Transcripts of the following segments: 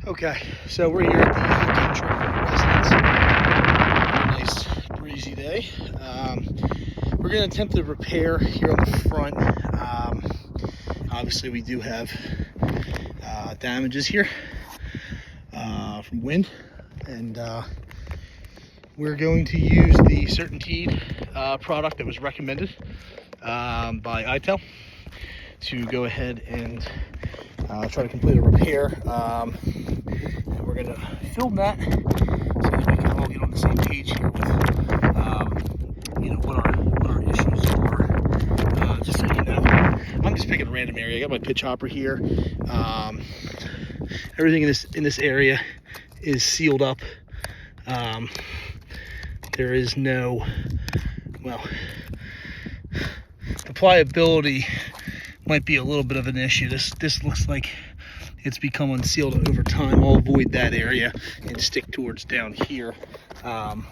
Okay, so we're here at the Kentrup residence. Nice breezy day. We're going to attempt to repair here on the front. Obviously we do have damages here from wind, and we're going to use the Certainteed product that was recommended by ITEL to go ahead and try to complete a repair. And we're going to film that so that we can all get on the same page here with what our issues are. Just so you know, I'm just picking a random area. I got my pitch hopper here. Everything in this area is sealed up. There is no, well, the pliability might be a little bit of an issue. This looks like it's become unsealed over time. I'll avoid that area and stick towards down here for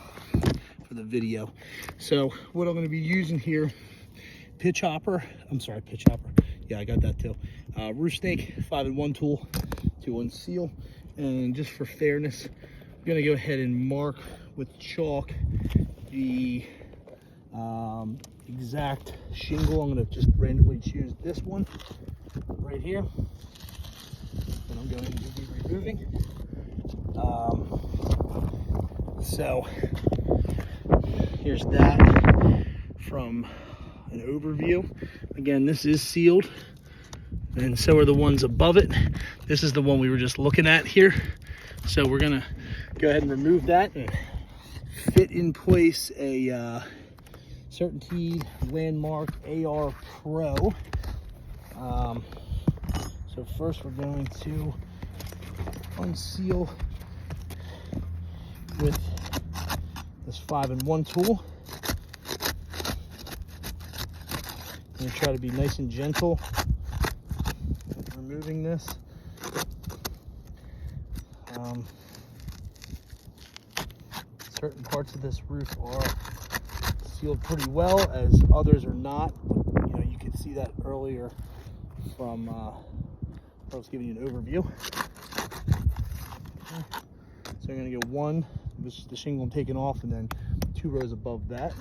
the video. So what I'm going to be using here, pitch hopper. Yeah, I got that too. Roof snake 5-in-1 tool to unseal. And just for fairness, I'm going to go ahead and mark with chalk the exact shingle. I'm going to just randomly choose this one right here, and I'm going to be removing. So here's that from an overview. Again, this is sealed, and so are the ones above it. This is the one we were just looking at here. So we're going to go ahead and remove that and fit in place a Certainteed Landmark AR Pro. So first we're going to unseal with this 5-in-1 tool. I'm going to try to be nice and gentle removing this. Certain parts of this roof are sealed pretty well, as others are not. You could see that earlier from I was giving you an overview. So I'm going to go one, this is the shingle I'm taking off, and then 2 rows above that.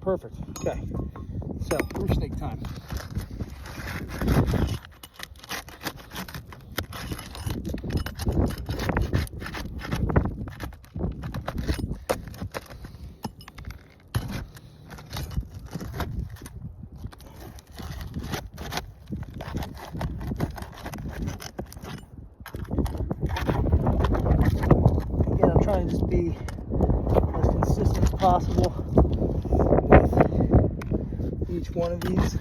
Perfect. Okay, so roof snake time. Again, I'm trying to just be as consistent as possible each one of these.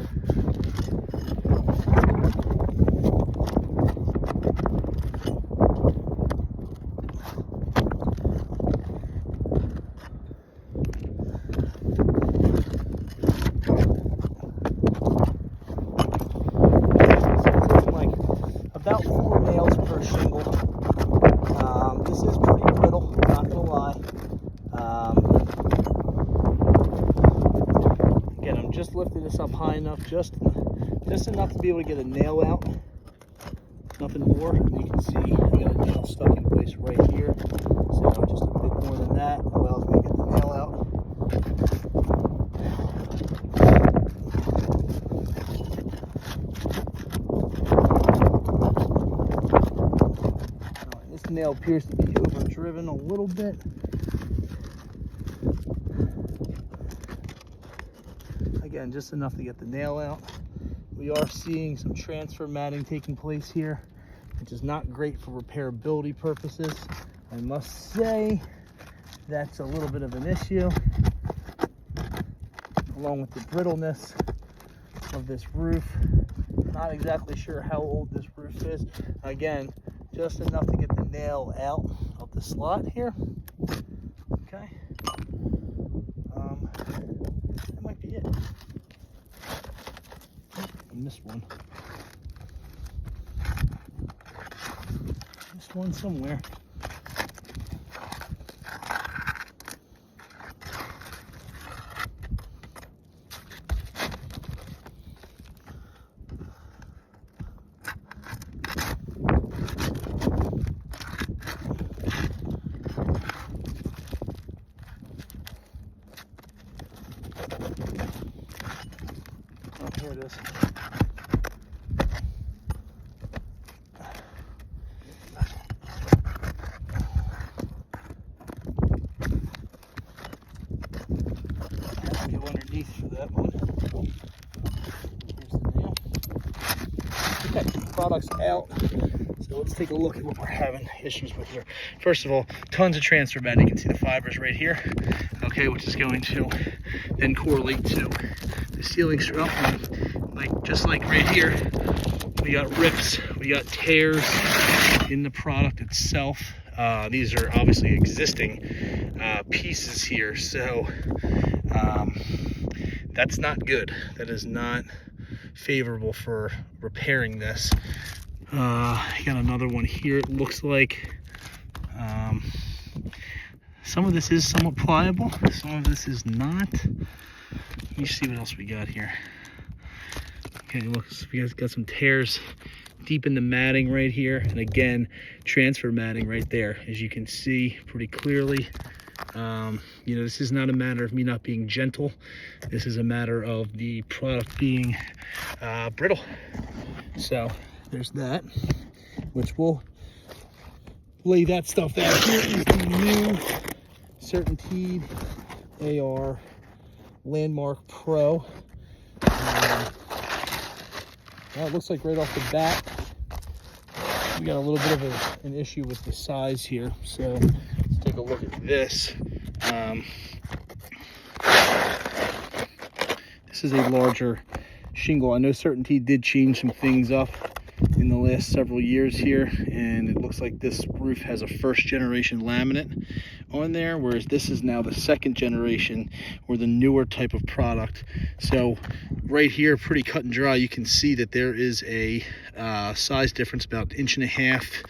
Like about 4 nails per shingle. This is pretty brittle, not gonna lie. Again, I'm just lifting this up high enough, just enough to be able to get a nail out. Nothing more. And you can see I got a nail stuck in place right here. So just a bit more than that allows me to get the nail out. This nail appears to be overdriven a little bit. Again, just enough to get the nail out. We are seeing some transfer matting taking place here which is not great for repairability purposes. I must say that's a little bit of an issue, along with the brittleness of this roof. Not exactly sure how old this roof is. Again, just enough to get the nail out of the slot here. Okay. That might be it. Oh, I missed one. Missed one somewhere. Here it is. Go underneath for that one. Here's the nail. Okay, product's out. So let's take a look at what we're having issues with here. First of all, tons of transfer band. You can see the fibers right here. Okay, which is going to then correlate to the ceiling strip. Like just like right here, we got rips, we got tears in the product itself. These are obviously existing pieces here, so that's not good. That is not favorable for repairing this. I got another one here. It looks like some of this is somewhat pliable, some of this is not. Let me see what else we got here. Okay, look, we got some tears deep in the matting right here, and again, transfer matting right there, as you can see pretty clearly. You know, this is not a matter of me not being gentle. This is a matter of the product being brittle. So there's that, which we'll lay that stuff out. Here is the new Certainteed AR Landmark Pro. Well, it looks like right off the bat, we got a little bit of an issue with the size here. So let's take a look at this. This is a larger shingle. I know Certainteed did change some things up in the last several years here, and it looks like this roof has a first generation laminate on there, whereas this is now the second generation, or the newer type of product. So right here, pretty cut and dry, you can see that there is a size difference, about 1.5 inches.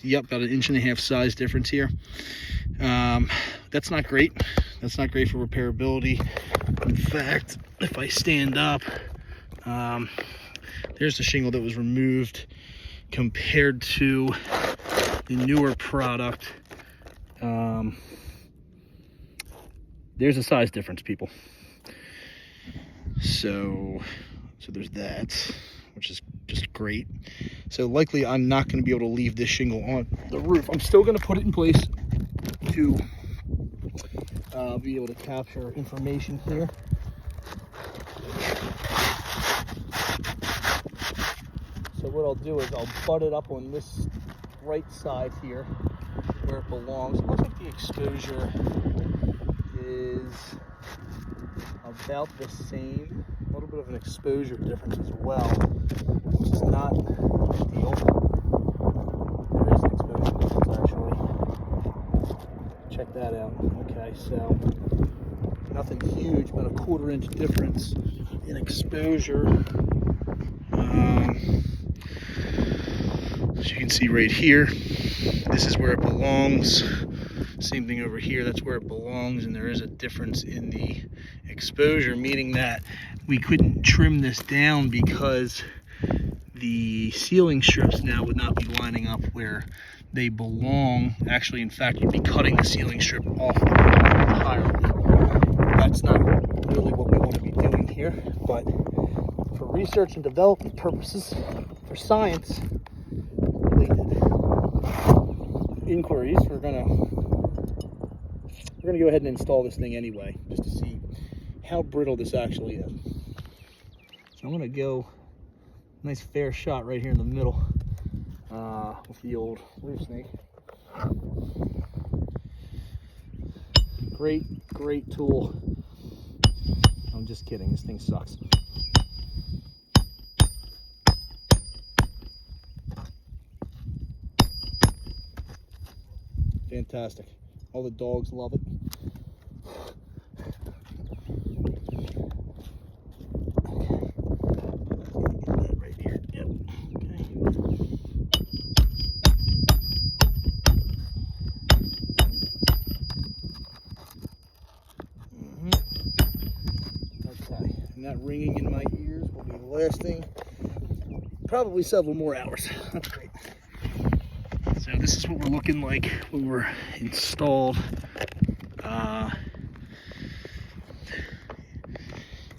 Yep, about 1.5 inches size difference here. That's not great. That's not great for repairability. In fact, if I stand up, there's the shingle that was removed compared to the newer product. There's a size difference, people. So there's that, which is just great. So likely I'm not going to be able to leave this shingle on the roof. I'm still going to put it in place to be able to capture information here. So what I'll do is I'll butt it up on this right side here where it belongs. It looks like the exposure is about the same. A little bit of an exposure difference as well, which is not ideal. There is an exposure difference actually. Check that out. Okay, so nothing huge, but a 1/4 inch difference in exposure. As you can see right here, this is where it belongs. Same thing over here, that's where it belongs, and there is a difference in the exposure, meaning that we couldn't trim this down because the ceiling strips now would not be lining up where they belong. Actually, in fact, you'd be cutting the ceiling strip off entirely. That's not really what we want to be doing here, but for research and development purposes, for science related inquiries, we're gonna go ahead and install this thing anyway, just to see how brittle this actually is. So I'm gonna go nice fair shot right here in the middle. with the old roof snake. Great tool. I'm just kidding, this thing sucks. Fantastic. All the dogs love it. Right here. Yep. Okay. And that ringing in my ears will be lasting probably several more hours. That's great. So this is what we're looking like when we're installed.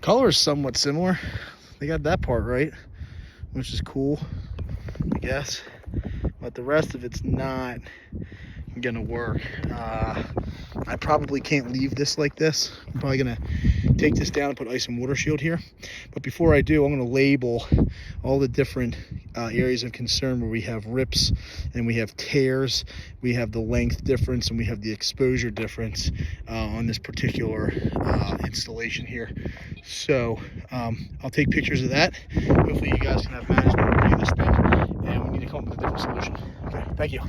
Color is somewhat similar. They got that part right, which is cool, I guess. But the rest of it's not gonna work. I probably can't leave this like this. I'm probably gonna take this down and put ice and water shield here. But before I do, I'm gonna label all the different areas of concern where we have rips and we have tears, we have the length difference, and we have the exposure difference on this particular installation here. So I'll take pictures of that. Hopefully you guys can have management review this thing, and we need to come up with a different solution. Okay, thank you.